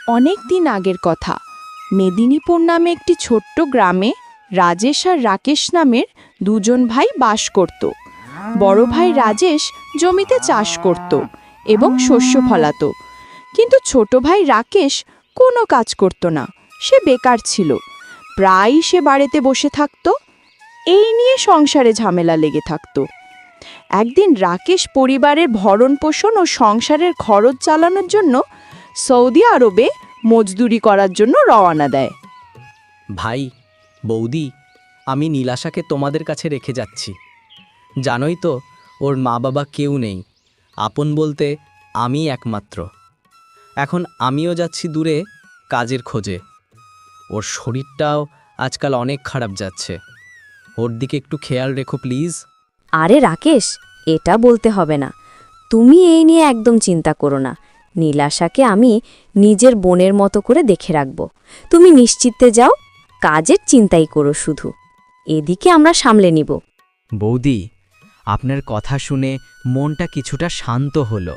অনেক দিন আগের কথা। মেদিনীপুর নামে একটি ছোট্ট গ্রামে রাজেশ আর রাকেশ নামের দুজন ভাই বাস করত। বড় ভাই রাজেশ জমিতে চাষ করত এবং শস্য ফলাতো, কিন্তু ছোট ভাই রাকেশ কোনো কাজ করত না। সে বেকার ছিল, প্রায়ই সে বাড়িতে বসে থাকত। এই নিয়ে সংসারে ঝামেলা লেগে থাকত। একদিন রাকেশ পরিবারের ভরণ পোষণ ও সংসারের খরচ চালানোর জন্য সৌদি আরবে মজদুরি করার জন্য রওনা দেয়। ভাই, বৌদি, আমি নীলাশাকে তোমাদের কাছে রেখে যাচ্ছি। জানোই তো ওর মা বাবা কেউ নেই, আপন বলতে আমি একমাত্র। এখন আমিও যাচ্ছি দূরে কাজের খোঁজে। ওর শরীরটাও আজকাল অনেক খারাপ যাচ্ছে, ওর দিকে একটু খেয়াল রেখো প্লিজ। আরে রাকেশ, এটা বলতে হবে না। তুমি এই নিয়ে একদম চিন্তা করো না। নীলাশাকে আমি নিজের বোনের মতো করে দেখে রাখব। তুমি নিশ্চিন্তে যাও, কাজের চিন্তাই করো শুধু। এদিকে আমরা সামলে নিব। বৌদি, আপনার কথা শুনে মনটা কিছুটা শান্ত হলো।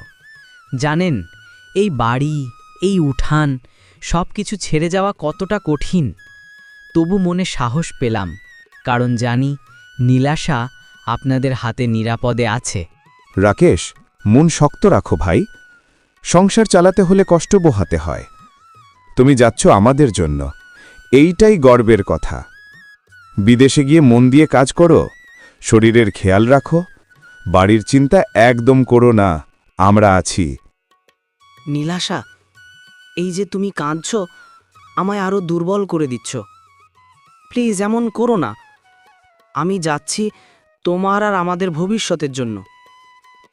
জানেন, এই বাড়ি, এই উঠান সব কিছু ছেড়ে যাওয়া কতটা কঠিন। তবু মনে সাহস পেলাম, কারণ জানি নীলাশা আপনাদের হাতে নিরাপদে আছে। রাকেশ, মন শক্ত রাখো ভাই। সংসার চালাতে হলে কষ্ট পোহাতে হয়। তুমি যাচ্ছ আমাদের জন্য, এইটাই গর্বের কথা। বিদেশে গিয়ে মন দিয়ে কাজ করো, শরীরের খেয়াল রাখো, বাড়ির চিন্তা একদম করো না, আমরা আছি। নীলাশা, এই যে তুমি কাঁদছ, আমায় আরও দুর্বল করে দিচ্ছ। প্লিজ এমন করো না। আমি যাচ্ছি তোমার আর আমাদের ভবিষ্যতের জন্য।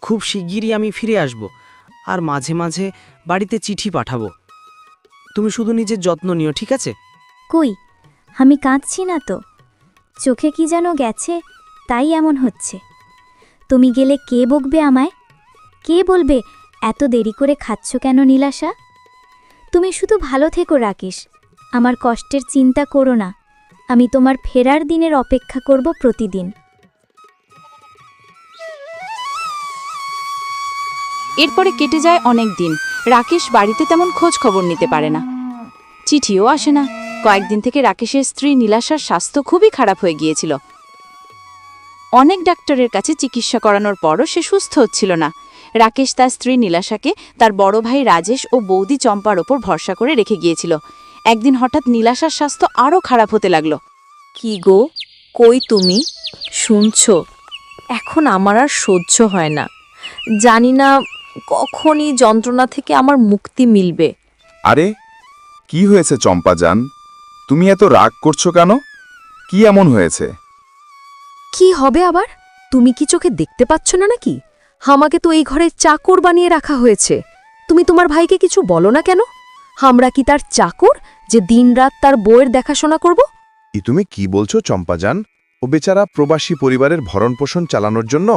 খুব শিগগিরই আমি ফিরে আসব, আর মাঝে মাঝে বাড়িতে চিঠি পাঠাবো। তুমি শুধু নিজের যত্ন নিও, ঠিক আছে? কই, আমি কাঁদছি না তো। চোখে কি যেন গেছে, তাই এমন হচ্ছে। তুমি গেলে কে বকবে আমায়? কে বলবে এত দেরি করে খাচ্ছ কেন নীলাশা? তুমি শুধু ভালো থেকো রাকেশ, আমার কষ্টের চিন্তা করো না। আমি তোমার ফেরার দিনের অপেক্ষা করব প্রতিদিন। এরপরে কেটে যায় অনেক দিন। রাকেশ বাড়িতে তেমন খোঁজ খবর নিতে পারে না, চিঠিও আসে না। কয়েকদিন থেকে রাকেশের স্ত্রী নীলাশার স্বাস্থ্য খুবই খারাপ হয়ে গিয়েছিল। অনেক ডাক্তারের কাছে চিকিৎসা করানোর পরও সে সুস্থ হচ্ছিল না। রাকেশ তার স্ত্রী নীলাশাকে তার বড় ভাই রাজেশ ও বৌদি চম্পার ওপর ভরসা করে রেখে গিয়েছিল। একদিন হঠাৎ নীলাশার স্বাস্থ্য আরও খারাপ হতে লাগলো। কি গো, কই তুমি? শুনছ? এখন আমার আর সহ্য হয় না। জানি না কখনই যন্ত্রণা থেকে আমার মুক্তি মিলবে। আরে, কি হয়েছে চম্পাজান? তুমি এত রাগ করছো কেন? কি এমন হয়েছে? কি হবে আবার? তুমি কি চোখে দেখতে পাচ্ছ না নাকি? আমাকে তো এই ঘরে চাকর বানিয়ে রাখা হয়েছে। তুমি তোমার ভাইকে কিছু বলো না কেন? আমরা কি তার চাকর যে দিনরাত তার বউয়ের দেখাশোনা করব? তুমি কি বলছো চম্পাজান? ও বেচারা প্রবাসী পরিবারের ভরণপোষণ চালানোর জন্য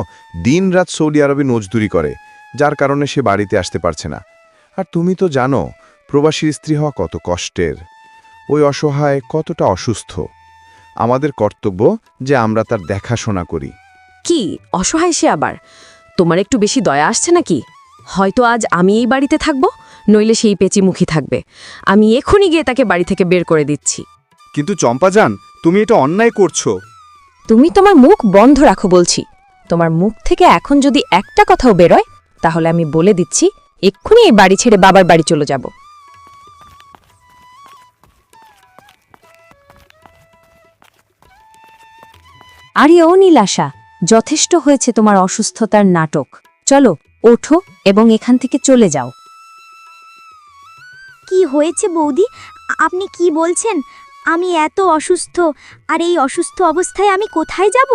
দিনরাত সৌদি আরবে মজদুরি করে, যার কারণে সে বাড়িতে আসতে পারছে না। আর তুমি তো জানো প্রবাসীর স্ত্রী হওয়া কত কষ্টের। ওই অসহায় কতটা অসুস্থ। আমাদের কর্তব্য যে আমরা তার দেখাশোনা করি। কি অসহায় সে আবার? তোমার একটু বেশি দয়া আসছে নাকি? হয়তো আজ আমি এই বাড়িতে থাকব, নইলে সেই পেঁচিমুখী থাকবে। আমি এখনই গিয়ে তাকে বাড়ি থেকে বের করে দিচ্ছি। কিন্তু চম্পাজান, তুমি এটা অন্যায় করছো। তুমি তোমার মুখ বন্ধ রাখো বলছি। তোমার মুখ থেকে এখন যদি একটা কথাও বেরোয়, তাহলে আমি বলে দিচ্ছি এক্ষুনি এই বাড়ি ছেড়ে বাবার বাড়ি চলে যাব। আরে ও নীলাশা, যথেষ্ট হয়েছে তোমার অসুস্থতার নাটক। চলো, ওঠো এবং এখান থেকে চলে যাও। কি হয়েছে বৌদি? আপনি কি বলছেন? আমি এত অসুস্থ, আর এই অসুস্থ অবস্থায় আমি কোথায় যাব?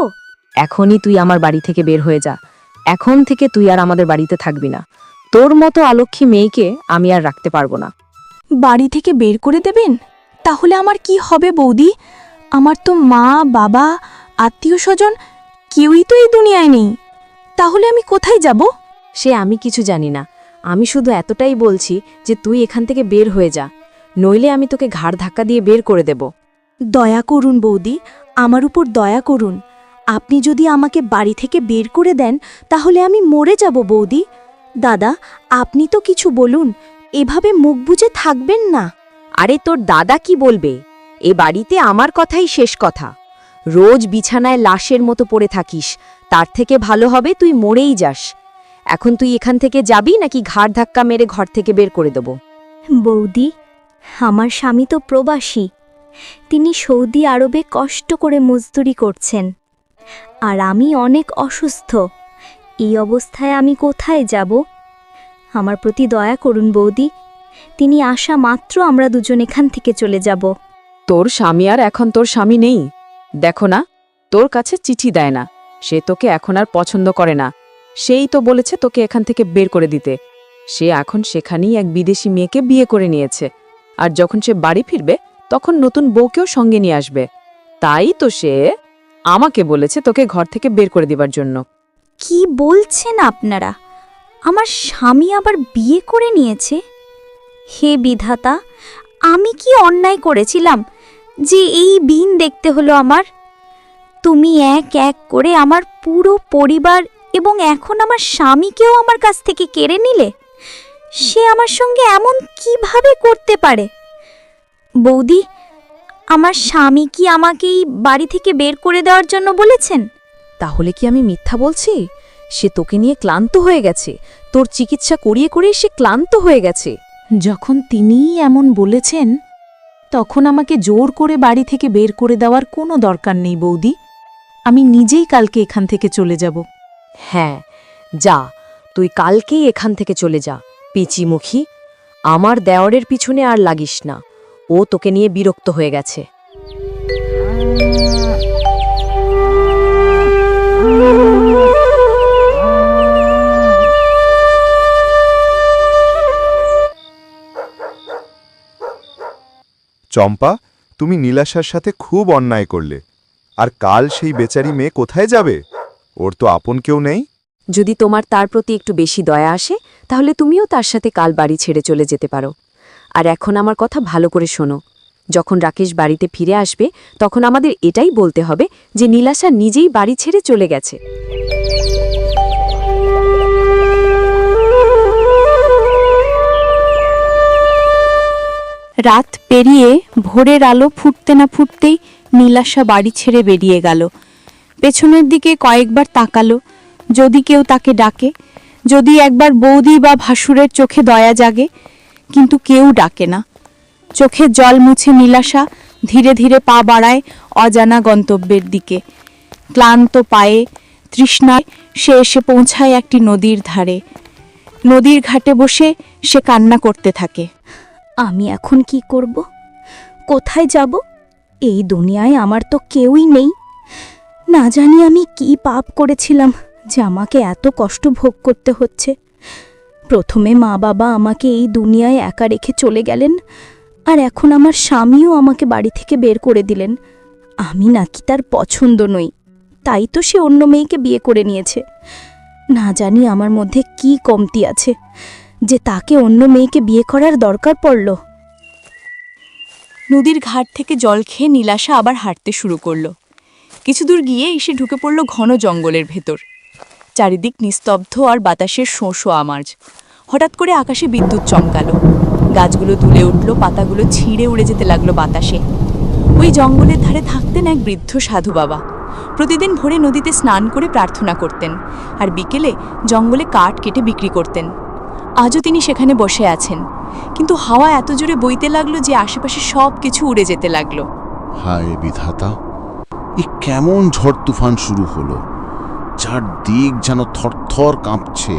এখনই তুই আমার বাড়ি থেকে বের হয়ে যা। এখন থেকে তুই আর আমাদের বাড়িতে থাকবি না। তোর মতো অলক্ষী মেয়েকে আমি আর রাখতে পারবো না। বাড়ি থেকে বের করে দেবেন? তাহলে আমার কি হবে বৌদি? আমার তো মা, বাবা, আত্মীয় স্বজন কেউই তো এই দুনিয়ায় নেই। তাহলে আমি কোথায় যাব? সে আমি কিছু জানি না। আমি শুধু এতটাই বলছি যে তুই এখান থেকে বের হয়ে যা, নইলে আমি তোকে ঘাড় ধাক্কা দিয়ে বের করে দেব। দয়া করুন বৌদি, আমার উপর দয়া করুন। আপনি যদি আমাকে বাড়ি থেকে বের করে দেন তাহলে আমি মরে যাব বৌদি। দাদা, আপনি তো কিছু বলুন, এভাবে মুখ বুজে থাকবেন না। আরে তোর দাদা কি বলবে? এ বাড়িতে আমার কথাই শেষ কথা। রোজ বিছানায় লাশের মতো পড়ে থাকিস, তার থেকে ভালো হবে তুই মরেই যাস। এখন তুই এখান থেকে যাবি নাকি ঘাড় ধাক্কা মেরে ঘর থেকে বের করে দেব? বৌদি, আমার স্বামী তো প্রবাসী। তিনি সৌদি আরবে কষ্ট করে মজদুরি করছেন, আর আমি অনেক অসুস্থ। এই অবস্থায় আমি কোথায় যাব? আমার প্রতি দয়া করুন বৌদি। তিনি আসা মাত্র আমরা দুজন এখান থেকে চলে যাব। তোর স্বামী আর এখন তোর স্বামী নেই। দেখো না, তোর কাছে চিঠি দেয় না। সে তোকে এখন আর পছন্দ করে না। সেই তো বলেছে তোকে এখান থেকে বের করে দিতে। সে এখন সেখানেই এক বিদেশি মেয়েকে বিয়ে করে নিয়েছে, আর যখন সে বাড়ি ফিরবে তখন নতুন বউকেও সঙ্গে নিয়ে আসবে। তাই তো সে আমাকে বলেছে তোকে ঘর থেকে বের করে দিবার জন্য। কি বলছেন আপনারা? আমার স্বামী আবার বিয়ে করে নিয়েছে? হে বিধাতা, আমি কি অন্যায় করেছিলাম যে এই দিন দেখতে হলো আমার? তুমি এক এক করে আমার পুরো পরিবার এবং এখন আমার স্বামীকেও আমার কাছ থেকে কেড়ে নিলে। সে আমার সঙ্গে এমন কিভাবে করতে পারে? বৌদি, আমার স্বামী কি আমাকে এই বাড়ি থেকে বের করে দেওয়ার জন্য বলেছেন? তাহলে কি আমি মিথ্যা বলছি? সে তোকে নিয়ে ক্লান্ত হয়ে গেছে। তোর চিকিৎসা করিয়ে করিয়ে সে ক্লান্ত হয়ে গেছে। যখন তিনিই এমন বলেছেন, তখন আমাকে জোর করে বাড়ি থেকে বের করে দেওয়ার কোনো দরকার নেই বৌদি। আমি নিজেই কালকে এখান থেকে চলে যাব। হ্যাঁ, যা, তুই কালকেই এখান থেকে চলে যা। পিচিমুখী, আমার দেওরের পিছনে আর লাগিস না। ও তোকে নিয়ে বিরক্ত হয়ে গেছে। চম্পা, তুমি নীলাশার সাথে খুব অন্যায় করলে। আর কাল সেই বেচারি মেয়ে কোথায় যাবে? ওর তো আপন কেউ নেই। যদি তোমার তার প্রতি একটু বেশি দয়া আসে, তাহলে তুমিও তার সাথে কাল বাড়ি ছেড়ে চলে যেতে পারো। আর এখন আমার কথা ভালো করে শোনো। যখন রাকেশ বাড়িতে ফিরে আসবে, তখন আমাদের এটাই বলতে হবে যে নীলাশা নিজেই বাড়ি ছেড়ে চলে গেছে। রাত পেরিয়ে ভোরের আলো ফুটতে না ফুটতেই নীলাশা বাড়ি ছেড়ে বেরিয়ে গেল। পেছনের দিকে কয়েকবার তাকালো, যদি কেউ তাকে ডাকে, যদি একবার বৌদি বা ভাসুরের চোখে দয়া জাগে, কিন্তু কেউ ডাকে না। চোখের জল মুছে নীলাশা ধীরে ধীরে পা বাড়ায় অজানা গন্তব্যের দিকে। ক্লান্ত পায়ে, তৃষ্ণায় সে এসে পৌঁছায় একটি নদীর ধারে। নদীর ঘাটে বসে সে কান্না করতে থাকে। আমি এখন কি করব? কোথায় যাব? এই দুনিয়ায় আমার তো কেউই নেই। না জানি আমি কি পাপ করেছিলাম যে আমাকে এত কষ্ট ভোগ করতে হচ্ছে। প্রথমে মা বাবা আমাকে এই দুনিয়ায় একা রেখে চলে গেলেন, আর এখন আমার স্বামীও আমাকে বাড়ি থেকে বের করে দিলেন। আমি নাকি তার পছন্দ নই, তাই তো সে অন্য মেয়েকে বিয়ে করে নিয়েছে। না জানি আমার মধ্যে কি কমতি আছে যে তাকে অন্য মেয়েকে বিয়ে করার দরকার পড়ল। নদীর ঘাট থেকে জল খেয়ে নীলাশা আবার হাঁটতে শুরু করল। কিছু দূর গিয়ে এসে ঢুকে পড়ল ঘন জঙ্গলের ভেতর। চারিদিক নিস্তব্ধ আর বাতাসের শোঁ আওয়াজ। হঠাৎ করে আকাশে বিদ্যুৎ চমকালো। গাছগুলো দুলে উঠল, পাতাগুলো ছিঁড়ে উড়ে যেতে লাগলো বাতাসে। ওই জঙ্গলের ধারে থাকতেন এক বৃদ্ধ সাধু বাবা। প্রতিদিন ভোরে নদীতে স্নান করে প্রার্থনা করতেন, আর বিকেলে জঙ্গলে কাঠ কেটে বিক্রি করতেন। আজও তিনি সেখানে বসে আছেন, কিন্তু হাওয়া এত জোরে বইতে লাগলো যে আশেপাশে সব কিছু উড়ে যেতে লাগলো। হায় বিধাতা, এ কেমন ঝড় তুফান শুরু হলো! চারদিক যেন থরথর কাঁপছে।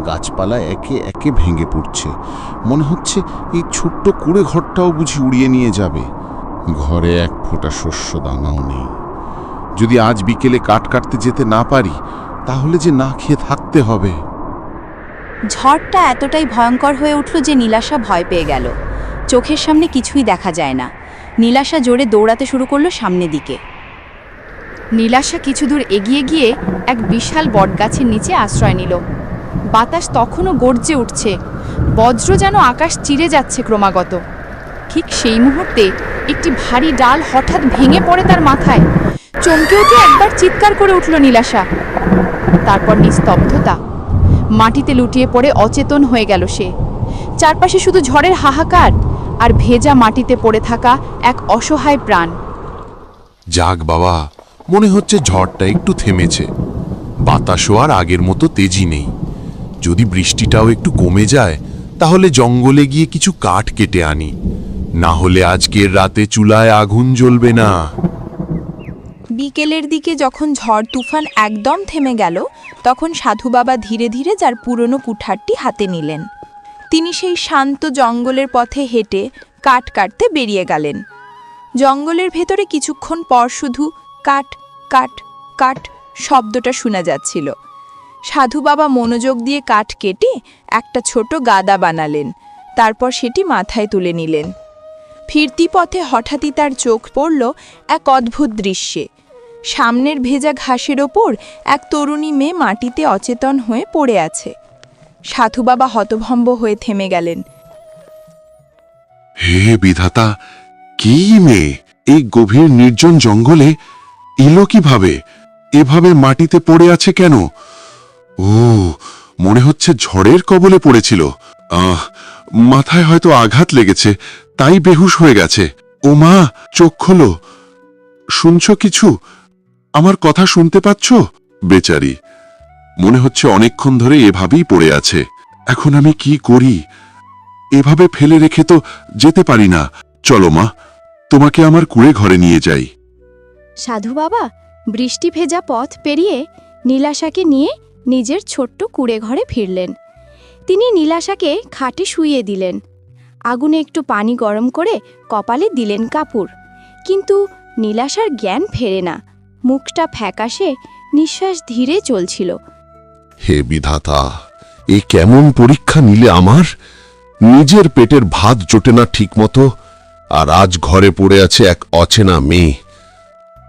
গাছপালা একে একে ভেঙে পড়ছে। মনে হচ্ছে এই ছোট্ট কুড়ে ঘরটাও বুঝি উড়িয়ে নিয়ে যাবে। ঘরে এক ফোঁটা শস্য দানাও নেই। যদি আজ বিকেলে কাঠ কাটতে যেতে না পারি, তাহলে যে না খেয়ে থাকতে হবে। ঝড়টা এতটাই ভয়ঙ্কর হয়ে উঠল যে নীলাশা ভয় পেয়ে গেল। চোখের সামনে কিছুই দেখা যায় না। নীলাশা জোরে দৌড়াতে শুরু করলো সামনের দিকে। নীলাশা কিছু দূর এগিয়ে গিয়ে এক বিশাল বটগাছের নিচে আশ্রয় নিল। বাতাস তখনও গর্জে উঠছে, বজ্র যেন আকাশ চিরে যাচ্ছে ক্রমাগত। ঠিক সেই মুহূর্তে একটি ভারী ডাল হঠাৎ ভেঙে পড়ে তার মাথায়। চমকে উঠে একবার চিৎকার করে উঠল নীলাশা। তারপর নিস্তব্ধতা। মাটিতে লুটিয়ে পড়ে অচেতন হয়ে গেল সে। চারপাশে শুধু ঝড়ের হাহাকার আর ভেজা মাটিতে পড়ে থাকা এক অসহায় প্রাণ। যাক বাবা, মনে হচ্ছে ঝড়টা একটু থেমেছে। বাতাসও আর আগের মতো তেজি নেই। যদি বৃষ্টিটাও একটু কমে যায় তাহলে জঙ্গলে গিয়ে কিছু কাঠ কেটে আনি, না হলে আজকের রাতে চুলায় আগুন জ্বলবে না। বিকেলের দিকে যখন ঝড় তুফান একদম থেমে গেল, তখন সাধু বাবা ধীরে ধীরে যার পুরনো কুঠারটি হাতে নিলেন। তিনি সেই শান্ত জঙ্গলের পথে হেঁটে কাঠ কাটতে বেরিয়ে গেলেন। জঙ্গলের ভেতরে কিছুক্ষণ পর শুধু কাঠ কাঠ কাঠ শব্দটা শোনা যাচ্ছিল। সাধু বাবা মনোযোগ দিয়ে কাঠ কেটে একটা ছোট গাদা বানালেন, তারপর সেটি মাথায় তুলে নিলেন। ফিরতি পথে হঠাৎই তার চোখ পড়ল এক অদ্ভুত দৃশ্যে। সামনের ভেজা ঘাসের ওপর এক তরুণী মেয়ে মাটিতে অচেতন হয়ে পড়ে আছে। সাধু বাবা হতভম্ব হয়ে থেমে গেলেন। হে বিধাতা, কি মেয়ে এই গভীর নির্জন জঙ্গলে এলো কিভাবে? এভাবে মাটিতে পড়ে আছে কেন? ও, মনে হচ্ছে ঝড়ের কবলে পড়েছিল। মাথায় হয়তো আঘাত লেগেছে, তাই বেহুশ হয়ে গেছে। ও মা, চোখ খোলো। শুনছো কিছু? আমার কথা শুনতে পাচ্ছ? বেচারি, মনে হচ্ছে অনেকক্ষণ ধরে এভাবেই পড়ে আছে। এখন আমি কি করি? এভাবে ফেলে রেখে তো যেতে পারি না। চলো মা, তোমাকে আমার কুঁড়ে ঘরে নিয়ে যাই। সাধু বাবা বৃষ্টি ভেজা পথ পেরিয়ে নীলাশাকে নিয়ে নিজের ছোট্ট কুঁড়ে ঘরে ফিরলেন। তিনি নীলাশাকে খাটে শুইয়ে দিলেন। আগুনে একটু পানি গরম করে কপালে দিলেন কাপড়। কিন্তু নীলাশার জ্ঞান ফেরে না, মুখটা ফ্যাকাশে, নিঃশ্বাস ধীরে চলছিল। হে বিধাতা, এ কেমন পরীক্ষা নিলে আমার? নিজের পেটের ভাত জোটে না ঠিক মতো, আর আজ ঘরে পড়ে আছে এক অচেনা মেয়ে।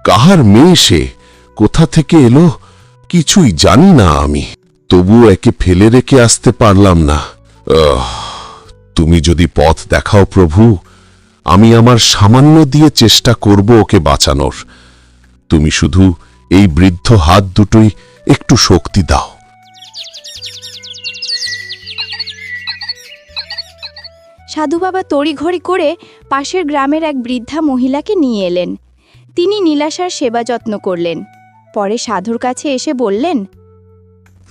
কাহার মেয়ে সে? কোথা থেকে এলো? কিছুই জানি না আমি। তবুও একে ফেলে রেখে আসতে পারলাম না। তুমি যদি পথ দেখাও প্রভু, আমি আমার সামান্য দিয়ে চেষ্টা করব ওকে বাঁচানোর। তুমি শুধু এই বৃদ্ধ হাত দুটোই একটু শক্তি দাও। সাধু বাবা তড়িঘড়ি করে পাশের গ্রামের এক বৃদ্ধা মহিলাকে নিয়ে এলেন। তিনি নীলাশার সেবা যত্ন করলেন। পরে সাধুর কাছে এসে বললেন,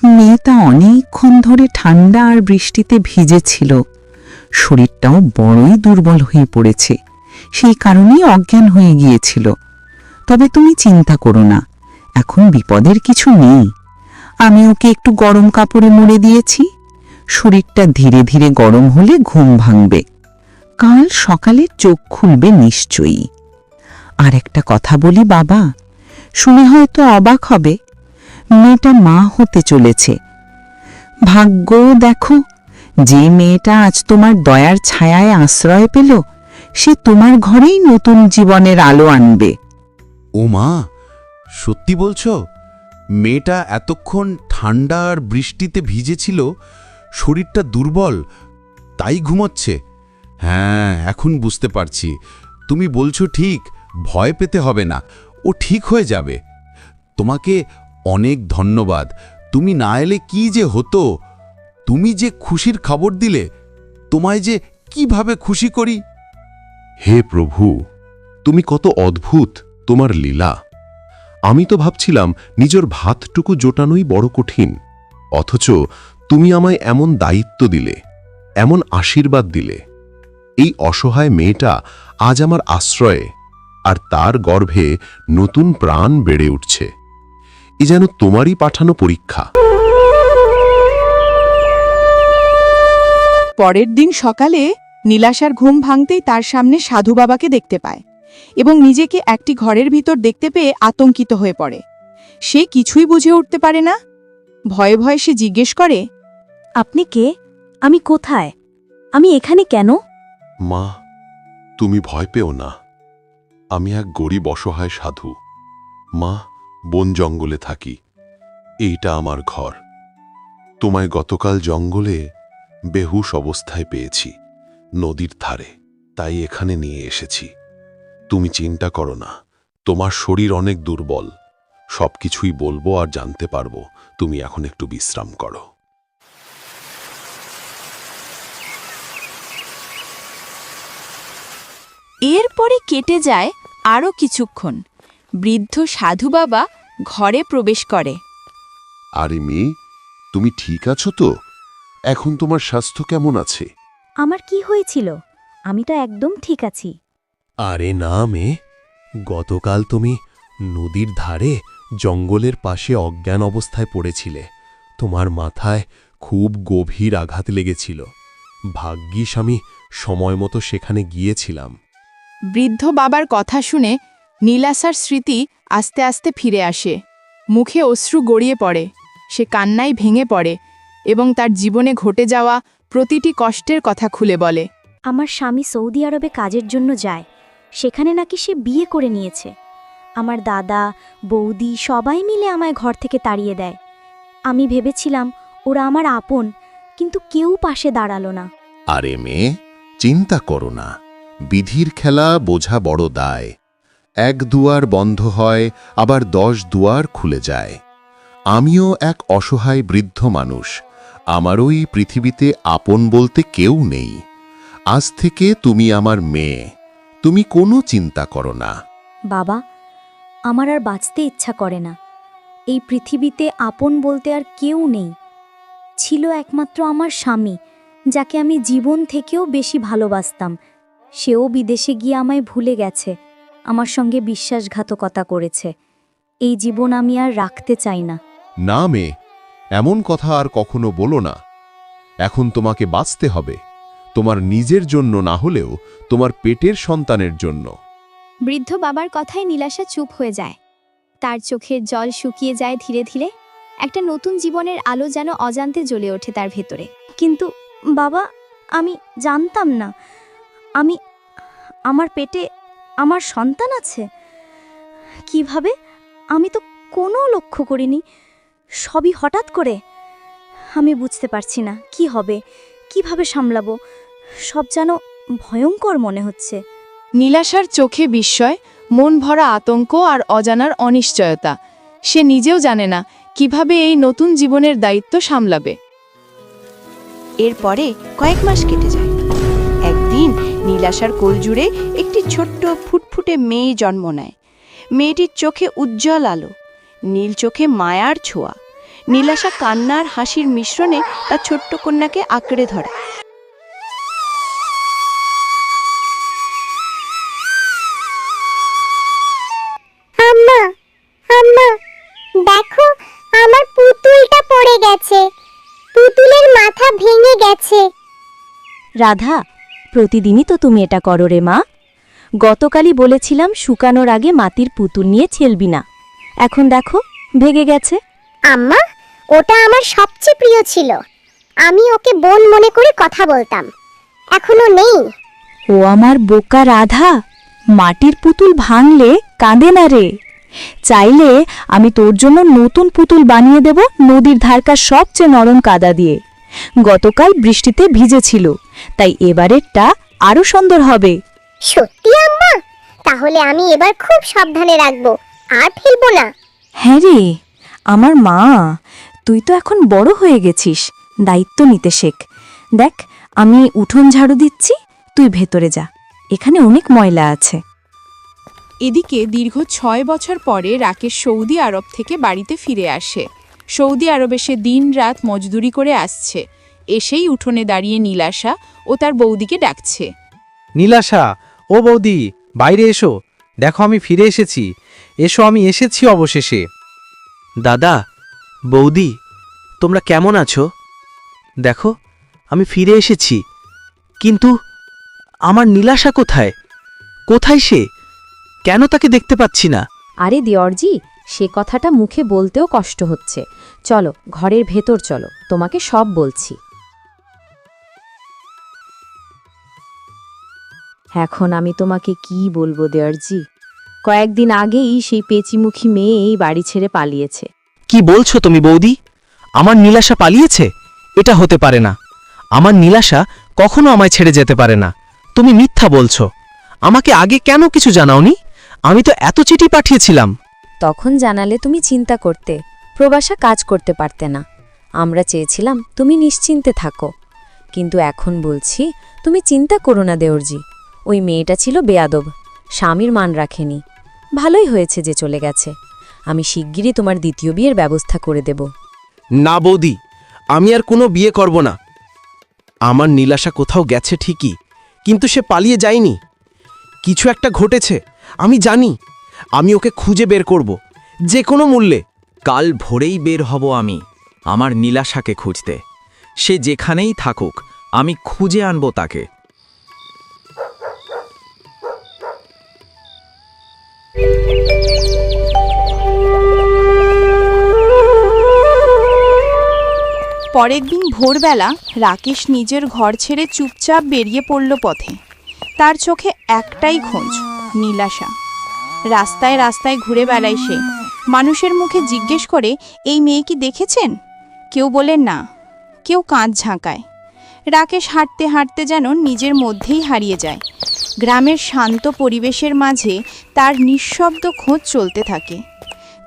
মেয়েটা অনেকক্ষণ ধরে ঠান্ডা আর বৃষ্টিতে ভিজেছিল। শরীরটাও বড়ই দুর্বল হয়ে পড়েছে, সেই কারণেই অজ্ঞান হয়ে গিয়েছিল। তবে তুমি চিন্তা করো না, এখন বিপদের কিছু নেই। আমি ওকে একটু গরম কাপড়ে মুড়ে দিয়েছি। শরীরটা ধীরে ধীরে গরম হলে ঘুম ভাঙবে। কাল সকালে চোখ খুলবে নিশ্চয়ই। আর একটা কথা বলি বাবা, শুনে হয়তো অবাক হবে, মেয়েটা মা হতে চলেছে। ভাগ্য দেখো, যে মেয়েটা আজ তোমার দয়ার ছায়ায় আশ্রয় পেল, সে তোমার ঘরেই নতুন জীবনের আলো আনবে। ও মা, সত্যি বলছো? মেয়েটা এতক্ষণ ঠান্ডা আর বৃষ্টিতে ভিজেছিল, শরীরটা দুর্বল, তাই ঘুমোচ্ছে। হ্যাঁ, এখন বুঝতে পারছি। তুমি বলছো ঠিক, ভয় পেতে হবে না, ও ঠিক হয়ে যাবে। তোমাকে অনেক ধন্যবাদ। তুমি না এলে কি যে হতো। তুমি যে খুশির খবর দিলে, তোমায় যে কিভাবে খুশি করি। হে প্রভু, তুমি কত অদ্ভুত তোমার লীলা। আমি তো ভাবছিলাম নিজের ভাতটুকু জোটানোই বড় কঠিন, অথচ তুমি আমায় এমন দায়িত্ব দিলে, এমন আশীর্বাদ দিলে। এই অসহায় মেয়েটা আজ আমার আশ্রয়ে, আর তার গর্ভে নতুন প্রাণ বেড়ে উঠছে। এ যেন তোমারই পাঠানো পরীক্ষা। পরের দিন সকালে নীলাশার ঘুম ভাঙতেই তার সামনে সাধু বাবাকে দেখতে পায় এবং নিজেকে একটি ঘরের ভিতর দেখতে পেয়ে আতঙ্কিত হয়ে পড়ে। সে কিছুই বুঝে উঠতে পারে না। ভয়ে ভয়ে সে জিজ্ঞেস করে, আপনি কে? আমি কোথায়? আমি এখানে কেন? মা, তুমি ভয় পেও না। আমি এক গরিব অসহায় সাধু। মা, বন জঙ্গলে থাকি। এইটা আমার ঘর। তোমায় গতকাল জঙ্গলে বেহুশ অবস্থায় পেয়েছি, নদীর ধারে, তাই এখানে নিয়ে এসেছি। তুমি চিন্তা করো না, তোমার শরীর অনেক দুর্বল। সবকিছুই বলবো আর জানতে পারবো। তুমি এখন একটু বিশ্রাম করো। এরপরে কেটে যায় আরও কিছুক্ষণ। বৃদ্ধ সাধু বাবা ঘরে প্রবেশ করে। আরে মেয়ে, তুমি ঠিক আছো তো? এখন তোমার স্বাস্থ্য কেমন আছে? আমার কি হয়েছিল? আমি তো একদম ঠিক আছি। আরে না মেয়ে, গতকাল তুমি নদীর ধারে জঙ্গলের পাশে অজ্ঞান অবস্থায় পড়েছিলে। তোমার মাথায় খুব গভীর আঘাত লেগেছিল। ভাগ্যিস আমি সময় মতো সেখানে গিয়েছিলাম। বৃদ্ধ বাবার কথা শুনে নীলাশার স্মৃতি আস্তে আস্তে ফিরে আসে। মুখে অশ্রু গড়িয়ে পড়ে। সে কান্নায় ভেঙে পড়ে এবং তার জীবনে ঘটে যাওয়া প্রতিটি কষ্টের কথা খুলে বলে। আমার স্বামী সৌদি আরবে কাজের জন্য যায়, সেখানে নাকি সে বিয়ে করে নিয়েছে। আমার দাদা, বৌদি সবাই মিলে আমায় ঘর থেকে তাড়িয়ে দেয়। আমি ভেবেছিলাম ওরা আমার আপন, কিন্তু কেউ পাশে দাঁড়ালো না। আরে মেয়ে, চিন্তা করো না। বিধির খেলা বোঝা বড় দায়। এক দুয়ার বন্ধ হয়, আবার 10 দুয়ার খুলে যায়। আমিও এক অসহায় বৃদ্ধ মানুষ। আমারও এই পৃথিবীতে আপন বলতে কেউ নেই। আজ থেকে তুমি আমার মেয়ে। তুমি কোনো চিন্তা করো না। বাবা, আমার আর বাঁচতে ইচ্ছা করে না। এই পৃথিবীতে আপন বলতে আর কেউ নেই। ছিল একমাত্র আমার স্বামী, যাকে আমি জীবন থেকেও বেশি ভালোবাসতাম। সেও বিদেশে গিয়ে আমায় ভুলে গেছে, আমার সঙ্গে বিশ্বাসঘাতকতা করেছে। এই জীবন আমি আর রাখতে চাই না। না মেয়ে, এমন কথা আর কখনো বলো না। এখন তোমাকে বাঁচতে হবে, তোমার নিজের জন্য না হলেও তোমার পেটের সন্তানের জন্য। বৃদ্ধ বাবার কথায় নীলাশা চুপ হয়ে যায়। তার চোখের জল শুকিয়ে যায় ধীরে ধীরে। একটা নতুন জীবনের আলো যেন অজান্তে জ্বলে ওঠে তার ভেতরে। কিন্তু বাবা, আমি জানতাম না আমার পেটে আমার সন্তান আছে। কিভাবে? আমি তো কোনো লক্ষ্য করিনি, সবই হঠাৎ করে। আমি বুঝতে পারছি না কি হবে, কিভাবে সামলাবো। সব যেন ভয়ঙ্কর মনে হচ্ছে। নীলাশার চোখে বিস্ময়, মন ভরা আতঙ্ক আর অজানার অনিশ্চয়তা। সে নিজেও জানে না কিভাবে এই নতুন জীবনের দায়িত্ব সামলাবে। এরপরে কয়েক মাস কেটে যায়। একদিন নীলাশার কোলজুড়ে একটি ছোট্ট ফুটফুটে মেয়ে জন্ম নেয়। মেয়েটির চোখে উজ্জ্বল আলো, নীল চোখে মায়ার ছোঁয়া। নীলাশা কান্নার হাসির মিশ্রণে তার ছোট্ট কন্যাকে আঁকড়ে ধরে। আম্মা, আম্মা, দেখো আমার পুতুলটা পড়ে গেছে। পুতুলের মাথা ভেঙে গেছে। রাধা, প্রতিদিনই তো তুমি এটা করো রে মা। গতকালই বলেছিলাম শুকানোর আগে মাটির পুতুল নিয়ে খেলবি না। এখন দেখো ভেঙে গেছে। আম্মা, ওটা আমার সবচেয়ে প্রিয় ছিল। আমি ওকে বোন মনে করে কথা বলতাম। এখনো নেই। ও আমার বোকা রাধা, মাটির পুতুল ভাঙলে কাঁদে না রে। চাইলে আমি তোর জন্য নতুন পুতুল বানিয়ে দেব নদীর ধারকার সবচেয়ে নরম কাদা দিয়ে। গতকাল বৃষ্টিতে ভিজেছিল, তাই এবারেরটা আরো সুন্দর হবে। সত্যি আম্মা? তাহলে আমি এবার খুব সাবধানে রাখবো, আর ফেলবো না। হ্যাঁ রে আমার মা, তুই তো এখন বড় হয়ে গেছিস, দায়িত্ব নিতে শেখ। দেখ, আমি উঠোন ঝাড়ু দিচ্ছি, তুই ভেতরে যা, এখানে অনেক ময়লা আছে। এদিকে দীর্ঘ 6 বছর পরে রাকেশ সৌদি আরব থেকে বাড়িতে ফিরে আসে। সৌদি আরবে সে দিনরাত মজদুরি করে আসছে। এসেই উঠোনে দাঁড়িয়ে নীলাশা ও তার বৌদিকে ডাকছে। নীলাশা, ও বৌদি, বাইরে এসো। দেখো আমি ফিরে এসেছি। এসো, আমি এসেছি অবশেষে। দাদা, বৌদি, তোমরা কেমন আছো? দেখো আমি ফিরে এসেছি, কিন্তু আমার নীলাশা কোথায়? কোথায় সে? কেন তাকে দেখতে পাচ্ছি না? আরে দিয়রজি, সে কথাটা মুখে বলতেও কষ্ট হচ্ছে। চলো ঘরের ভেতর চলো, তোমাকে সব বলছি। এখন আমি তোমাকে কি বলবো দেওয়ারজি? কয়েকদিন আগেই সেই পেচিমুখী মেয়ে এই বাড়ি ছেড়ে পালিয়েছে। কি বলছো তুমি বৌদি? আমার নীলাশা পালিয়েছে? এটা হতে পারে না। আমার নীলাশা কখনো আমায় ছেড়ে যেতে পারে না। তুমি মিথ্যা বলছো। আমাকে আগে কেন কিছু জানাওনি? আমি তো এত চিঠি পাঠিয়েছিলাম। তখন জানালে তুমি চিন্তা করতে, প্রবাসা কাজ করতে পারতে না। আমরা চেয়েছিলাম তুমি নিশ্চিন্তে থাকো, কিন্তু এখন বলছি তুমি চিন্তা করো না দেওরজি। ওই মেয়েটা ছিল বেয়াদব, স্বামীর মান রাখেনি। ভালোই হয়েছে যে চলে গেছে। আমি শিগগিরই তোমার দ্বিতীয় বিয়ের ব্যবস্থা করে দেব। না বৌদি, আমি আর কোনো বিয়ে করব না। আমার নীলাশা কোথাও গেছে ঠিকই, কিন্তু সে পালিয়ে যায়নি। কিছু একটা ঘটেছে, আমি জানি। আমি ওকে খুঁজে বের করব, যে কোনো মূল্যে। কাল ভোরেই বের হব আমি আমার নীলাশাকে খুঁজতে। সে যেখানেই থাকুক, আমি খুঁজে আনব তাকে। পরের দিন ভোরবেলা রাকেশ নিজের ঘর ছেড়ে চুপচাপ বেরিয়ে পড়ল পথে। তার চোখে একটাই খোঁজ, নীলাশা। রাস্তায় রাস্তায় ঘুরে বেড়ায় সে। মানুষের মুখে জিজ্ঞেস করে, এই মেয়ে কি দেখেছেন? কেউ বলে না, কেউ কাঁধ ঝাঁকায়। রাকেশ হাঁটতে হাঁটতে যেন নিজের মধ্যেই হারিয়ে যায়। গ্রামের শান্ত পরিবেশের মাঝে তার নিঃশব্দ খোঁজ চলতে থাকে।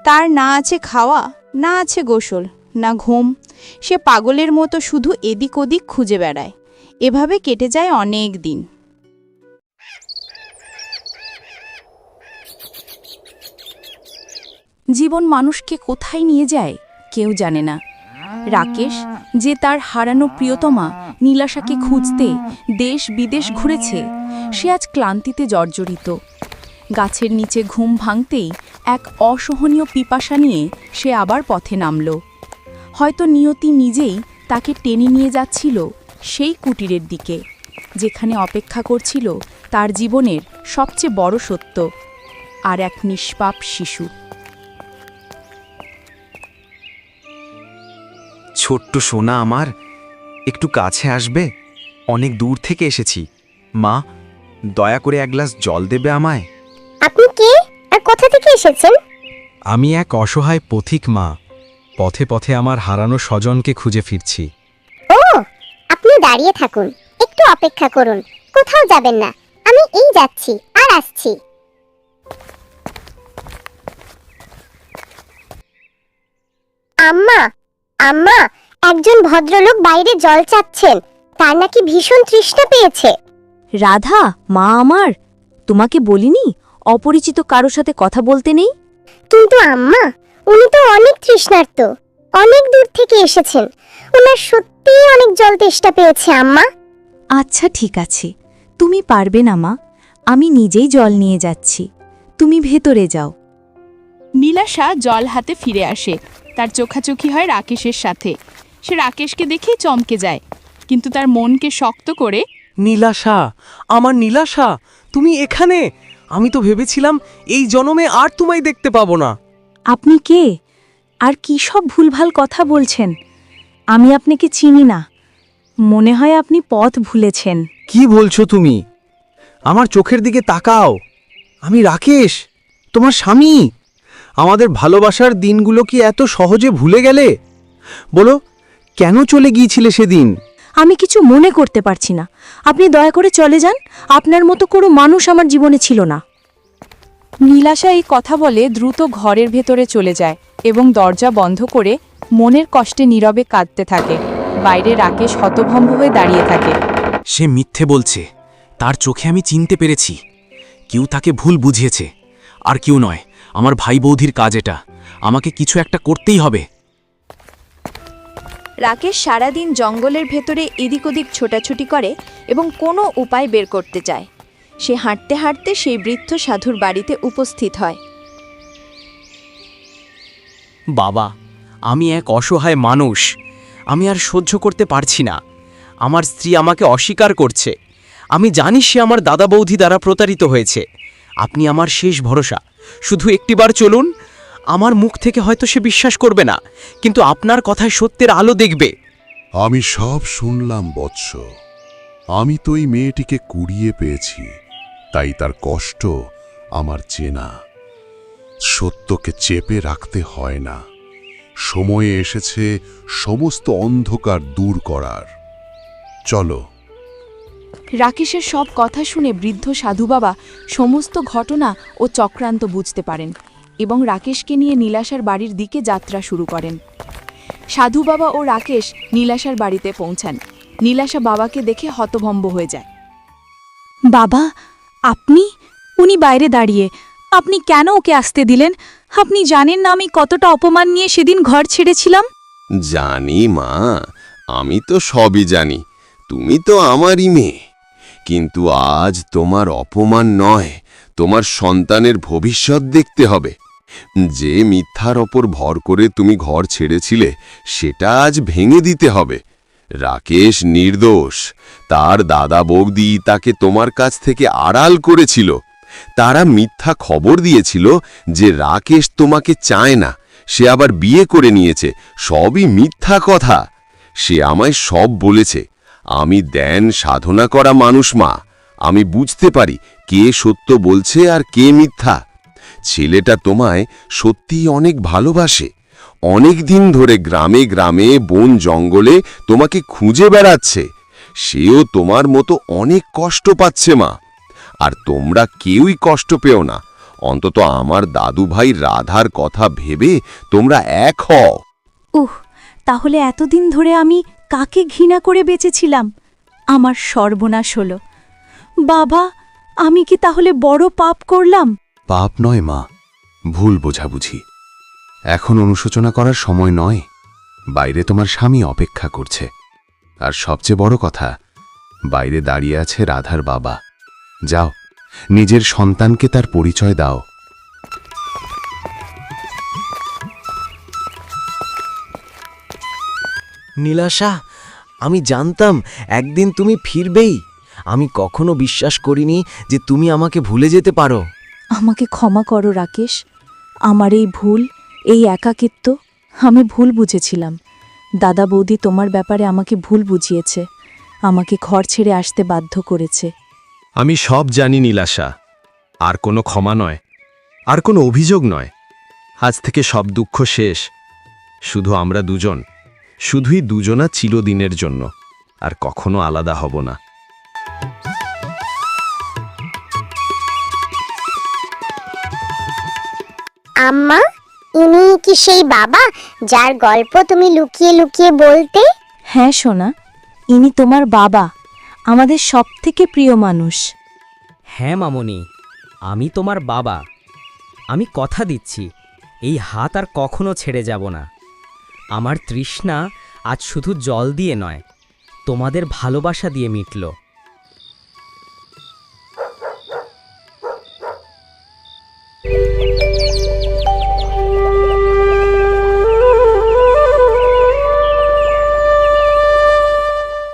তার না আছে খাওয়া, না আছে গোসল, না ঘুম। সে পাগলের মতো শুধু এদিক ওদিক খুঁজে বেড়ায়। এভাবে কেটে যায় অনেক দিন। জীবন মানুষকে কোথায় নিয়ে যায় কেউ জানে না। রাকেশ, যে তার হারানো প্রিয়তমা নীলাশাকে খুঁজতে দেশ বিদেশ ঘুরেছে, সে আজ ক্লান্তিতে জর্জরিত। গাছের নিচে ঘুম ভাঙতেই এক অসহনীয় পিপাসা নিয়ে সে আবার পথে নামল। হয়তো নিয়তি নিজেই তাকে টেনে নিয়ে যাচ্ছিল সেই কুটিরের দিকে, যেখানে অপেক্ষা করছিল তার জীবনের সবচেয়ে বড় সত্য, আর এক নিষ্পাপ শিশু। ছোট্ট সোনা আমার, একটু কাছে আসবে? অনেক দূর থেকে এসেছি। মা, দয়া করে এক গ্লাস জল দেবে আমায়? আপনি কে আর কোথা থেকে এসেছেন? আমি এক অসহায় পথিক মা। পথে পথে আমার হারানো স্বজনকে খুঁজে ফিরছি। ও, আপনি দাঁড়িয়ে থাকুন, একটু অপেক্ষা করুন, কোথাও যাবেন না। আমি এই যাচ্ছি আর আসছি। আম্মা, আম্মা, একজন ভদ্রলোক বাইরে জল চাচ্ছেন। তার নাকি ভীষণ তৃষ্ণা পেয়েছে। রাধা, মা আমার, তোমাকে বলিনি অপরিচিত কারো সাথে কথা বলতে নেই? কিন্তু আম্মা, উনি তো অনেক তৃষ্ণার্ত, অনেক দূর থেকে এসেছেন। ওনার সত্যিই অনেক জল তেষ্টা পেয়েছে আম্মা। আচ্ছা ঠিক আছে, তুমি পারবে না মা, আমি নিজেই জল নিয়ে যাচ্ছি, তুমি ভেতরে যাও। নীলাশা জল হাতে ফিরে আসে। তার চোখাচোখি হয় রাকেশের সাথে। সে রাকেশকে দেখেই চমকে যায়, কিন্তু তার মনকে শক্ত করে, নীলাশা, আমার নীলাশা, তুমি এখানে? আমি তো ভেবেছিলাম এই জনমে আর তোমায় দেখতে পাবো না। আপনি কে? আর কি সব ভুলভাল কথা বলছেন? আমি আপনাকে চিনি না। মনে হয় আপনি পথ ভুলেছেন। কি বলছো তুমি? আমার চোখের দিকে তাকাও। আমি রাকেশ, তোমার স্বামী। আমাদের ভালোবাসার দিনগুলো কি এত সহজে ভুলে গেলে? বলো, কেন চলে গিয়েছিলে সেদিন? আমি কিছু মনে করতে পারছি না। আপনি দয়া করে চলে যান। আপনার মতো কোনো মানুষ আমার জীবনে ছিল না। নীলাশা এই কথা বলে দ্রুত ঘরের ভেতরে চলে যায় এবং দরজা বন্ধ করে মনের কষ্টে নীরবে কাঁদতে থাকে। বাইরে রাকেশ হতভম্ব হয়ে দাঁড়িয়ে থাকে। সে মিথ্যে বলছে। তার চোখে আমি চিনতে পেরেছি। কেউ তাকে ভুল বুঝিয়েছে, আর কেউ নয়। আমার ভাই বৌদির কাজ এটা। আমাকে কিছু একটা করতেই হবে। রাকেশ সারাদিন জঙ্গলের ভেতরে এদিক ওদিক ছোটাছুটি করে এবং কোনো উপায় বের করতে চায়। সে হাঁটতে হাঁটতে সেই বৃদ্ধ সাধুর বাড়িতে উপস্থিত হয়। বাবা, আমি এক অসহায় মানুষ। আমি আর সহ্য করতে পারছি না। আমার স্ত্রী আমাকে অস্বীকার করছে। আমি জানি সে আমার দাদা বৌদি দ্বারা প্রতারিত হয়েছে। আপনি আমার শেষ ভরসা। শুধু একটিবার চলুন। আমার মুখ থেকে হয়তো সে বিশ্বাস করবে না, কিন্তু আপনার কথায় সত্যের আলো দেখবে। আমি সব শুনলাম বৎস। আমি তো এই মেয়েটিকে কুড়িয়ে পেয়েছি, তাই তার কষ্ট আমার চেনা। সত্যকে চেপে রাখতে হয় না। সময়ে এসেছে সমস্ত অন্ধকার দূর করার। চলো। রাকেশের সব কথা শুনে বৃদ্ধ সাধু বাবা সমস্ত ঘটনা ও চক্রান্ত বুঝতে পারেন এবং রাকেশকে নিয়ে নীলাশার বাড়ির দিকে যাত্রা শুরু করেন। সাধু বাবা ও রাকেশ নীলাশার বাড়িতে পৌঁছান। নীলাশা বাবাকে দেখে হতভম্ব হয়ে যায়। বাবা, আপনি? উনি বাইরে দাঁড়িয়ে। আপনি কেন ওকে আসতে দিলেন? আপনি জানেন না আমি কতটা অপমান নিয়ে সেদিন ঘর ছেড়েছিলাম? জানি মা, আমি তো সবই জানি। তুমি তো আমারই মেয়ে। কিন্তু আজ তোমার অপমান নয়, তোমার সন্তানের ভবিষ্যৎ দেখতে হবে। যে মিথ্যার ওপর ভর করে তুমি ঘর ছেড়েছিলে, সেটা আজ ভেঙে দিতে হবে। রাকেশ নির্দোষ। তার দাদা বৌদি তাকে তোমার কাছ থেকে আড়াল করেছিল। তারা মিথ্যা খবর দিয়েছিল যে রাকেশ তোমাকে চায় না, সে আবার বিয়ে করে নিয়েছে। সবই মিথ্যা কথা। সে আমায় সব বলেছে। আমি ধ্যান সাধনা করা মানুষ মা, আমি বুঝতে পারি কে সত্য বলছে আর কে মিথ্যা। ছেলেটা তোমায় সত্যিই অনেক ভালোবাসে। অনেক দিন ধরে গ্রামে গ্রামে বন জঙ্গলে তোমাকে খুঁজে বেড়াচ্ছে। সেও তোমার মতো অনেক কষ্ট পাচ্ছে মা। আর তোমরা কেউই কষ্ট পেও না। অন্তত আমার দাদু ভাই রাধার কথা ভেবে তোমরা এক হও। তাহলে এতদিন ধরে আমি কাকে ঘৃণা করে বেঁচেছিলাম? আমার সর্বনাশ হলো। বাবা, আমি কি তাহলে বড় পাপ করলাম? পাপ নয় মা, ভুল বোঝাবুঝি। এখন অনুশোচনা করার সময় নয়। বাইরে তোমার স্বামী অপেক্ষা করছে। আর সবচেয়ে বড় কথা, বাইরে দাঁড়িয়ে আছে রাধার বাবা। যাও, নিজের সন্তানকে তার পরিচয় দাও। নীলাশা, আমি জানতাম একদিন তুমি ফিরবেই। আমি কখনো বিশ্বাস করিনি যে তুমি আমাকে ভুলে যেতে পারো। আমাকে ক্ষমা করো রাকেশ। আমার এই ভুল, এই একাকিত্ব, আমি ভুল বুঝেছিলাম। দাদা বৌদি তোমার ব্যাপারে আমাকে ভুল বুঝিয়েছে, আমাকে ঘর ছেড়ে আসতে বাধ্য করেছে। আমি সব জানি নীলাশা। আর কোনো ক্ষমা নয়, আর কোনো অভিযোগ নয়। আজ থেকে সব দুঃখ শেষ। শুধু আমরা দুজন, শুধুই দুজনা চিরদিনের জন্য, আর কখনো আলাদা হব না। আম্মা, ইনি কি সেই বাবা যার গল্প তুমি লুকিয়ে লুকিয়ে বলতে? হ্যাঁ সোনা, ইনি তোমার বাবা, আমাদের সবথেকে প্রিয় মানুষ। হ্যাঁ মামনি, আমি তোমার বাবা। আমি কথা দিচ্ছি, এই হাত আর কখনো ছেড়ে যাব না। আমার তৃষ্ণা আজ শুধু জল দিয়ে নয়, তোমাদের ভালোবাসা দিয়ে মিটল।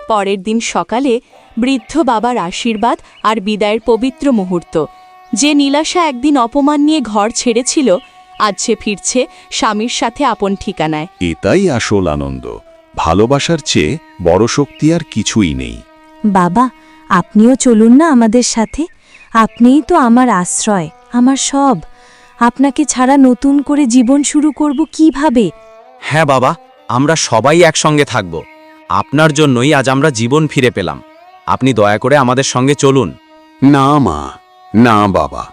পরের দিন সকালে বৃদ্ধ বাবার আশীর্বাদ আর বিদায়ের পবিত্র মুহূর্ত। যে নীলাশা একদিন অপমান নিয়ে ঘর ছেড়েছিল, আজ সে ফিরছে স্বামীর সাথে আপন ঠিকানায়। এটাই আসল আনন্দ। ভালোবাসার চেয়ে বড় শক্তি আর কিছুই নেই। বাবা, আপনিও চলুন না আমাদের সাথে। আপনিই তো আমার আশ্রয়, আমার সব। আপনাকে ছাড়া নতুন করে জীবন শুরু করব কিভাবে? হ্যাঁ বাবা, আমরা সবাই একসঙ্গে থাকব। আপনার জন্যই আজ আমরা জীবন ফিরে পেলাম। আপনি দয়া করে আমাদের সঙ্গে চলুন। না মা, না বাবা,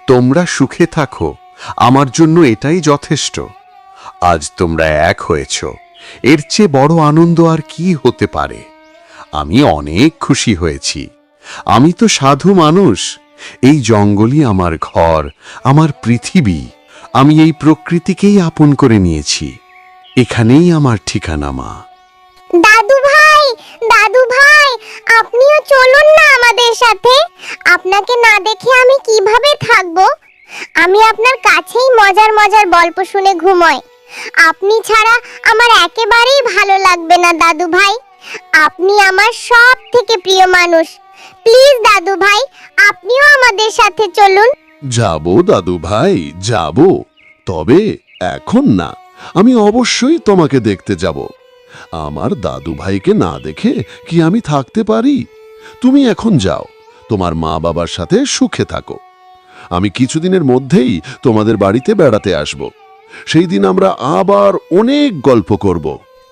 তোমরা সুখে থাকো, আমার জন্য এটাই যথেষ্ট। আজ তোমরা এক হয়েছ, এর চেয়ে বড় আনন্দ আর কি হতে পারে? আমি অনেক খুশি হয়েছি। আমি তো সাধু মানুষ। এই জঙ্গলই আমার ঘর, আমার পৃথিবী। আমি এই প্রকৃতিকেই আপন করে নিয়েছি। এখানেই আমার ঠিকানা মা। দাদু ভাই, দাদু ভাই, আপনিও চলুন না আমাদের সাথে। আপনাকে না দেখে আমি কিভাবে থাকবো? আমি আপনার কাছেই মজার মজার গল্প শুনে ঘুমোই। আপনি ছাড়া আমার একেবারেই ভালো লাগবে না দাদু ভাই। আপনি আমার সব থেকে প্রিয় মানুষ। প্লিজ দাদু ভাই, আপনিও আমাদের সাথে চলুন। যাব দাদু ভাই, যাব। তবে এখন না, আমি অবশ্যই তোমাকে দেখতে যাব। আমার দাদু ভাইকে না দেখে কি আমি থাকতে পারি? তুমি এখন যাও, তোমার মা বাবার সাথে সুখে থাকো। আমি কিছুদিনের মধ্যেই তোমাদের বাড়িতে বেড়াতে আসব। সেই দিন আমরা আবার অনেক গল্প করব।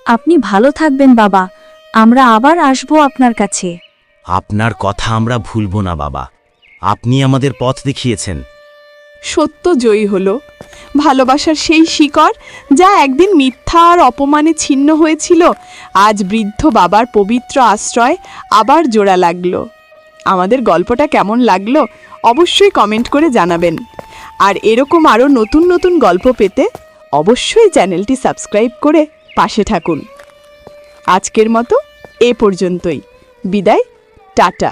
আপনি ভালো থাকবেন বাবা, আমরা আবার আসবো আপনার কাছে। আপনার কথা আমরা ভুলব না বাবা। আপনি আমাদের পথ দেখিয়েছেন। সত্য জয়ী হলো। ভালোবাসার সেই শিকড় যা একদিন মিথ্যা আর অপমানে ছিন্ন হয়েছিল, আজ বৃদ্ধ বাবার পবিত্র আশ্রয় আবার জোড়া লাগলো। আমাদের গল্পটা কেমন লাগলো অবশ্যই কমেন্ট করে জানাবেন। আর এরকম আরও নতুন নতুন গল্প পেতে অবশ্যই চ্যানেলটি সাবস্ক্রাইব করে পাশে থাকুন। আজকের মতো এ পর্যন্তই। বিদায়, টাটা।